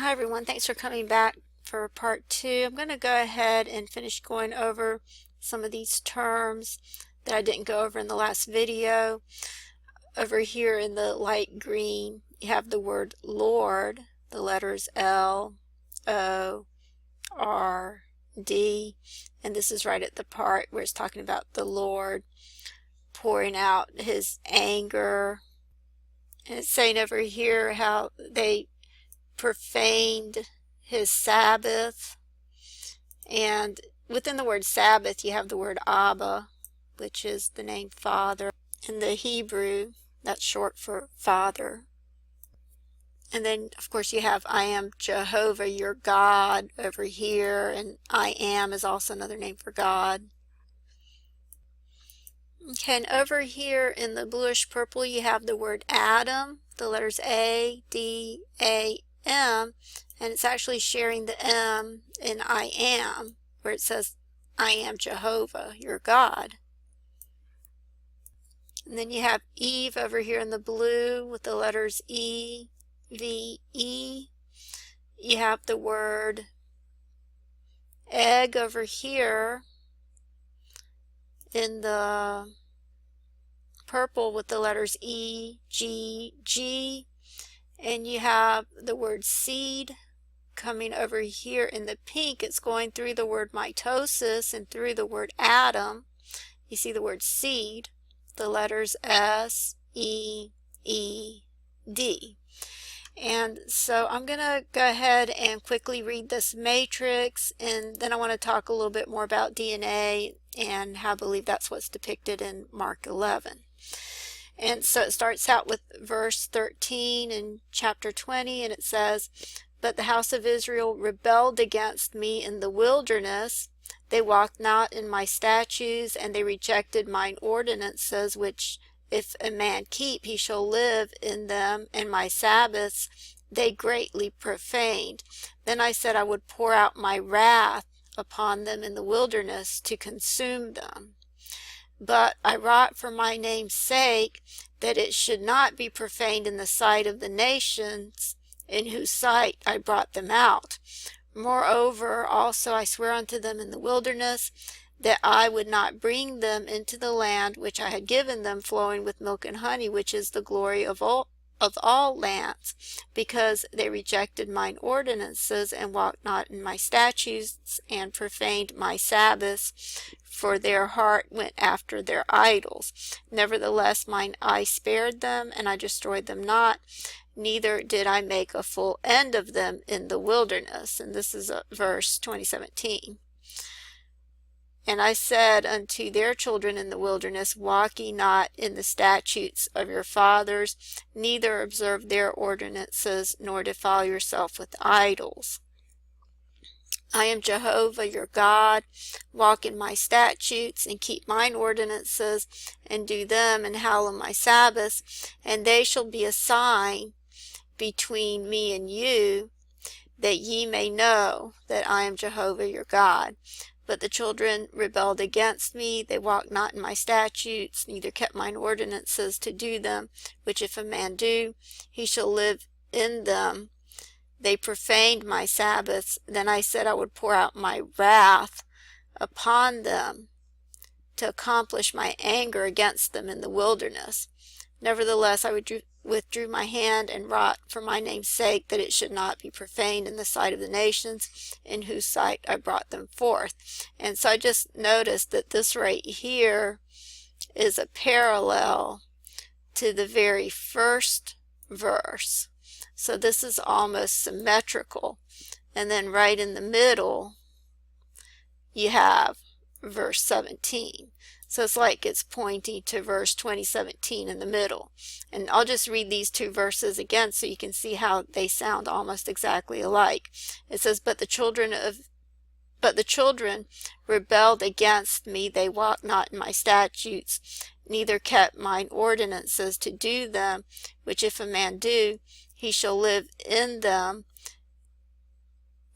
Hi everyone, thanks for coming back for part 2. I'm going to go ahead and finish going over some of these terms that I didn't go over in the last video. Over here in the light green, you have the word Lord, the letters L, O, R, D, and this is right at the part where it's talking about the Lord pouring out his anger. And it's saying over here how they profaned his Sabbath, and within the word Sabbath you have the word Abba, which is the name Father. In the Hebrew, that's short for Father. And then of course you have I am Jehovah your God over here, and I am is also another name for God. Okay, and over here in the bluish purple you have the word Adam, the letters A, D, A, M, and it's actually sharing the M in I am, where it says I am Jehovah your God. And then you have Eve over here in the blue with the letters E, V, E. You have the word egg over here in the purple with the letters E, G, G. And you have the word seed coming over here in the pink. It's going through the word mitosis and through the word Adam. You see the word seed, the letters S, E, E, D. And so I'm going to go ahead and quickly read this matrix, and then I want to talk a little bit more about DNA and how I believe that's what's depicted in Mark 11. And so it starts out with verse 13 in chapter 20, and it says, "But the house of Israel rebelled against me in the wilderness. They walked not in my statutes, and they rejected mine ordinances, which if a man keep, he shall live in them, and my Sabbaths they greatly profaned. Then I said I would pour out my wrath upon them in the wilderness to consume them. But I wrought for my name's sake that it should not be profaned in the sight of the nations, in whose sight I brought them out. Moreover, also I swear unto them in the wilderness, that I would not bring them into the land which I had given them, flowing with milk and honey, which is the glory of all lands, because they rejected mine ordinances, and walked not in my statutes, and profaned my Sabbaths, for their heart went after their idols. Nevertheless mine eye spared them, and I destroyed them not, neither did I make a full end of them in the wilderness." And this is verse 2017. "And I said unto their children in the wilderness, walk ye not in the statutes of your fathers, neither observe their ordinances, nor defile yourself with idols. I am Jehovah your God. Walk in my statutes, and keep mine ordinances, and do them, and hallow my Sabbaths, and they shall be a sign between me and you, that ye may know that I am Jehovah your God. But the children rebelled against me, they walked not in my statutes, neither kept mine ordinances to do them, which if a man do, he shall live in them. They profaned my Sabbaths. Then I said I would pour out my wrath upon them to accomplish my anger against them in the wilderness. Nevertheless I withdrew my hand and wrought for my name's sake that it should not be profaned in the sight of the nations, in whose sight I brought them forth." And so I just noticed that this right here is a parallel to the very first verse. So this is almost symmetrical. And then right in the middle you have verse 17. So it's like it's pointing to verse 2017 in the middle. And I'll just read these two verses again so you can see how they sound almost exactly alike. It says, But the children rebelled against me, they walked not in my statutes, neither kept mine ordinances to do them, which if a man do, he shall live in them.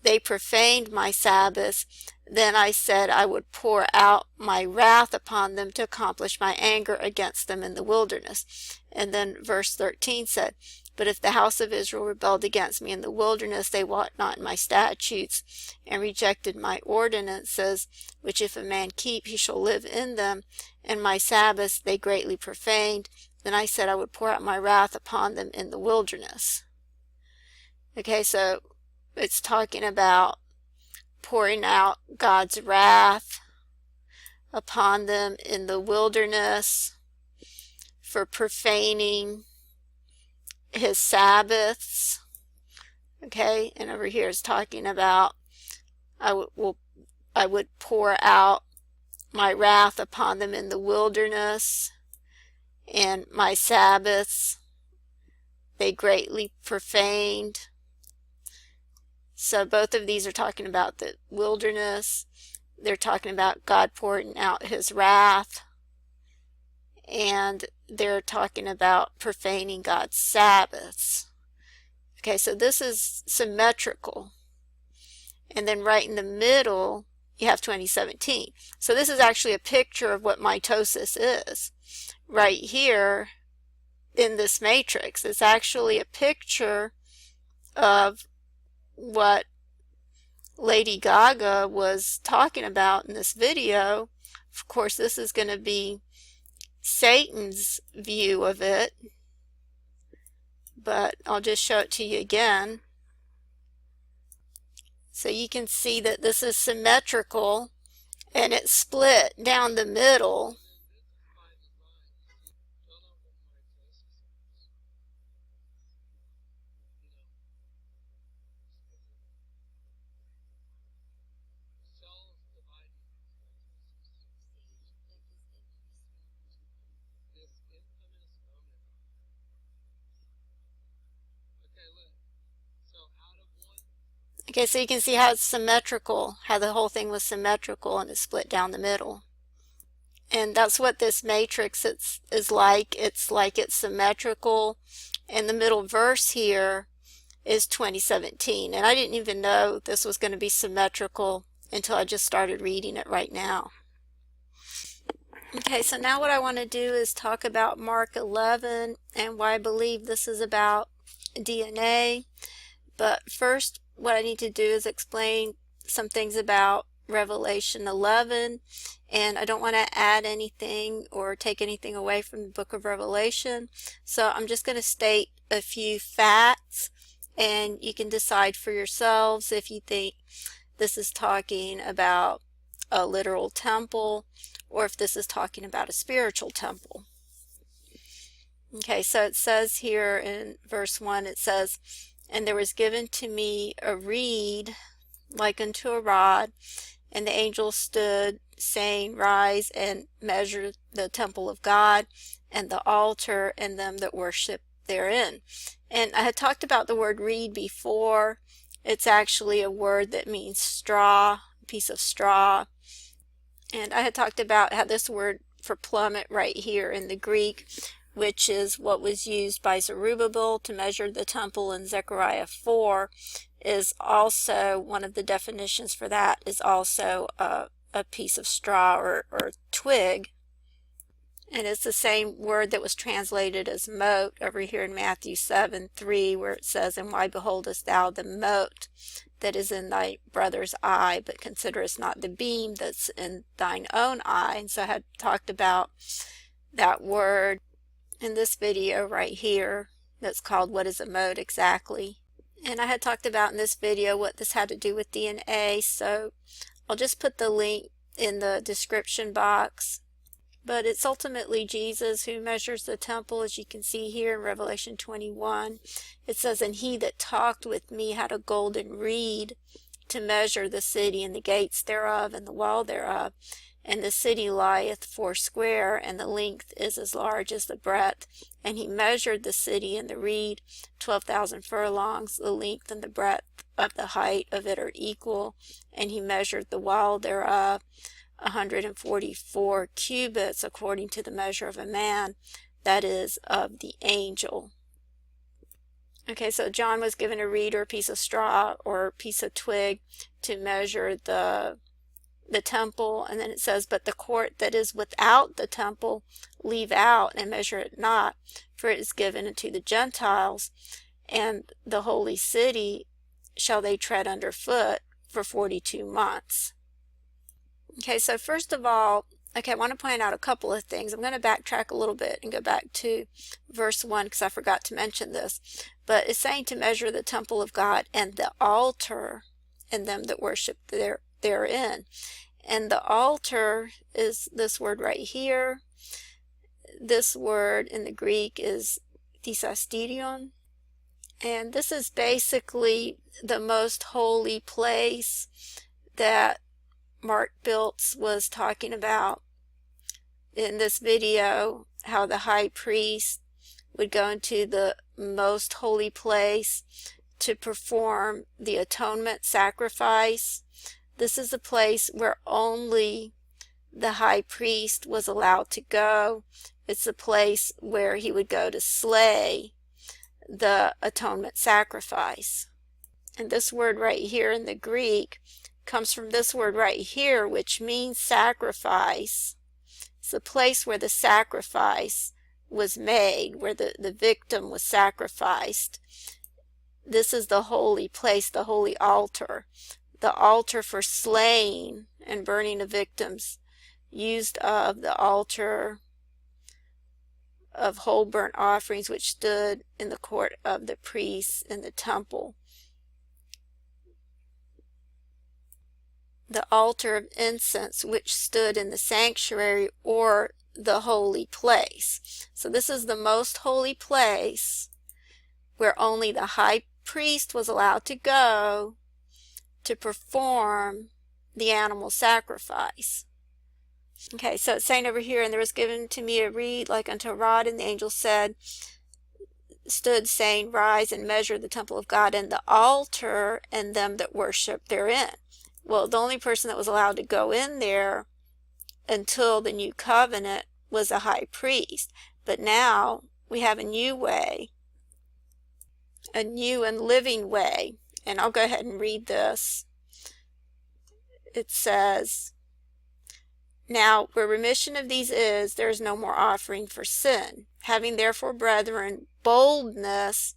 They profaned my Sabbaths. Then I said I would pour out my wrath upon them to accomplish my anger against them in the wilderness. And then verse 13 said, But if the house of Israel rebelled against me in the wilderness, they walked not in my statutes, and rejected my ordinances, which if a man keep, he shall live in them, and my Sabbaths they greatly profaned, then I said I would pour out my wrath upon them in the wilderness. Okay, so it's talking about pouring out God's wrath upon them in the wilderness for profaning his Sabbaths. Okay, and over here is talking about I would pour out my wrath upon them in the wilderness, and my Sabbaths they greatly profaned. So both of these are talking about the wilderness. They're talking about God pouring out his wrath, and they're talking about profaning God's Sabbaths. Okay, so this is symmetrical. And then right in the middle, you have 2017. So this is actually a picture of what mitosis is. Right here in this matrix, it's actually a picture of what Lady Gaga was talking about in this video. Of course, this is going to be Satan's view of it, but I'll just show it to you again. So you can see that this is symmetrical, and it's split down the middle. Okay, so you can see how it's symmetrical, how the whole thing was symmetrical and it's split down the middle. And that's what this matrix is like. It's like it's symmetrical. And the middle verse here is 2017. And I didn't even know this was going to be symmetrical until I just started reading it right now. Okay, so now what I want to do is talk about Mark 11 and why I believe this is about DNA. But first, what I need to do is explain some things about Revelation 11, and I don't want to add anything or take anything away from the book of Revelation, so I'm just going to state a few facts, and you can decide for yourselves if you think this is talking about a literal temple or if this is talking about a spiritual temple. Okay, so it says here in verse 1, it says, "And there was given to me a reed like unto a rod, and the angel stood, saying, Rise and measure the temple of God, and the altar, and them that worship therein." And I had talked about the word reed before. It's actually a word that means straw, a piece of straw. And I had talked about how this word for plummet right here in the Greek, which is what was used by Zerubbabel to measure the temple in Zechariah 4, is also one of the definitions for that is also a piece of straw or twig. And it's the same word that was translated as mote over here in Matthew 7:3, where it says, "And why beholdest thou the mote that is in thy brother's eye, but considerest not the beam that's in thine own eye?" And so I had talked about that word in this video right here that's called "What is a Mote Exactly?" And I had talked about in this video what this had to do with DNA, so I'll just put the link in the description box. But it's ultimately Jesus who measures the temple, as you can see here in Revelation 21. It says, "And he that talked with me had a golden reed to measure the city and the gates thereof and the wall thereof. And the city lieth foursquare, and the length is as large as the breadth. And he measured the city and the reed 12,000 furlongs. The length and the breadth of the height of it are equal. And he measured the wall thereof 144 cubits, according to the measure of a man, that is, of the angel." Okay, so John was given a reed or a piece of straw or a piece of twig to measure the temple, and then it says, "But the court that is without the temple leave out and measure it not, for it is given unto the Gentiles, and the holy city shall they tread under foot for 42 months. Okay, so first of all, I want to point out a couple of things. I'm going to backtrack a little bit and go back to verse 1 because I forgot to mention this. But it's saying to measure the temple of God and the altar and them that worship therein. And the altar is this word right here. This word in the Greek is thesasterion. And this is basically the most holy place that Mark Biltz was talking about in this video, how the high priest would go into the most holy place to perform the atonement sacrifice. This is a place where only the high priest was allowed to go. It's a place where he would go to slay the atonement sacrifice. And this word right here in the Greek comes from this word right here, which means sacrifice. It's the place where the sacrifice was made, where the victim was sacrificed. This is the holy place, the holy altar. The altar for slaying and burning of victims, used of the altar of whole burnt offerings, which stood in the court of the priests in the temple. The altar of incense, which stood in the sanctuary or the holy place. So this is the most holy place where only the high priest was allowed to go to perform the animal sacrifice. Okay, so it's saying over here, and there was given to me a reed like unto a rod, and the angel stood saying, rise and measure the temple of God and the altar and them that worship therein. Well, the only person that was allowed to go in there until the new covenant was a high priest. But now we have a new way, a new and living way. And I'll go ahead and read this. It says, now where remission of these is, there is no more offering for sin. Having therefore, brethren, boldness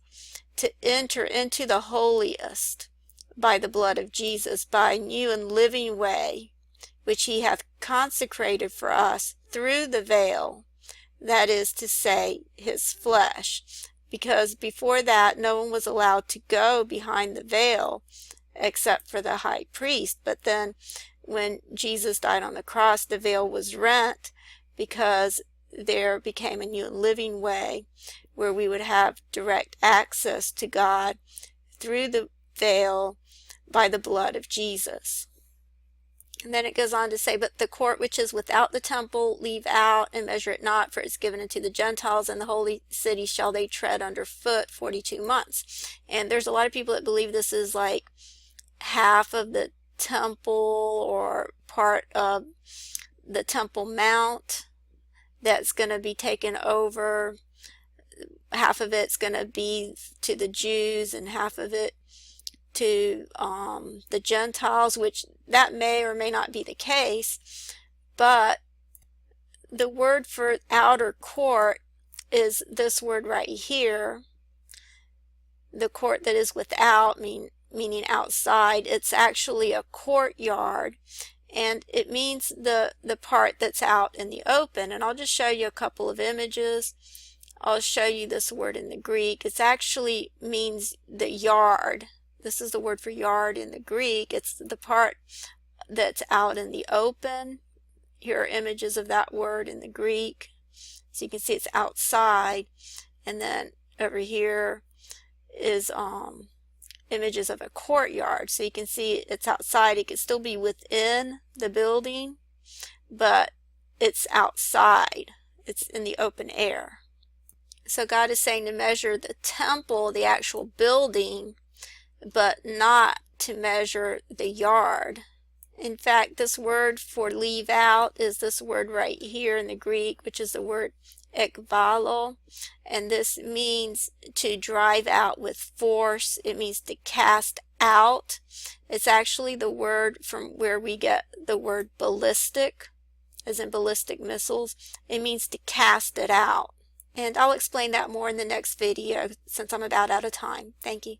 to enter into the holiest by the blood of Jesus, by a new and living way, which he hath consecrated for us through the veil, that is to say, his flesh. Because before that, no one was allowed to go behind the veil except for the high priest. But then when Jesus died on the cross, the veil was rent, because there became a new and living way where we would have direct access to God through the veil by the blood of Jesus. And then it goes on to say, but the court which is without the temple leave out, and measure it not, for it is given unto the Gentiles, and the holy city shall they tread under foot 42 months. And there's a lot of people that believe this is like half of the temple or part of the Temple Mount that's going to be taken over. Half of it's going to be to the Jews and half of it to the Gentiles, which that may or may not be the case. But the word for outer court is this word right here. The court that is without, meaning outside. It's actually a courtyard, and it means the part that's out in the open. And I'll just show you a couple of images. I'll show you this word in the Greek. It actually means the yard. This is the word for yard in the Greek. It's the part that's out in the open. Here are images of that word in the Greek. So you can see it's outside. And then over here is images of a courtyard. So you can see it's outside. It could still be within the building, but it's outside. It's in the open air. So God is saying to measure the temple, the actual building, but not to measure the yard. In fact, this word for leave out is this word right here in the Greek, which is the word ekvalo, and this means to drive out with force. It means to cast out. It's actually the word from where we get the word ballistic, as in ballistic missiles. It means to cast it out. And I'll explain that more in the next video since I'm about out of time. Thank you.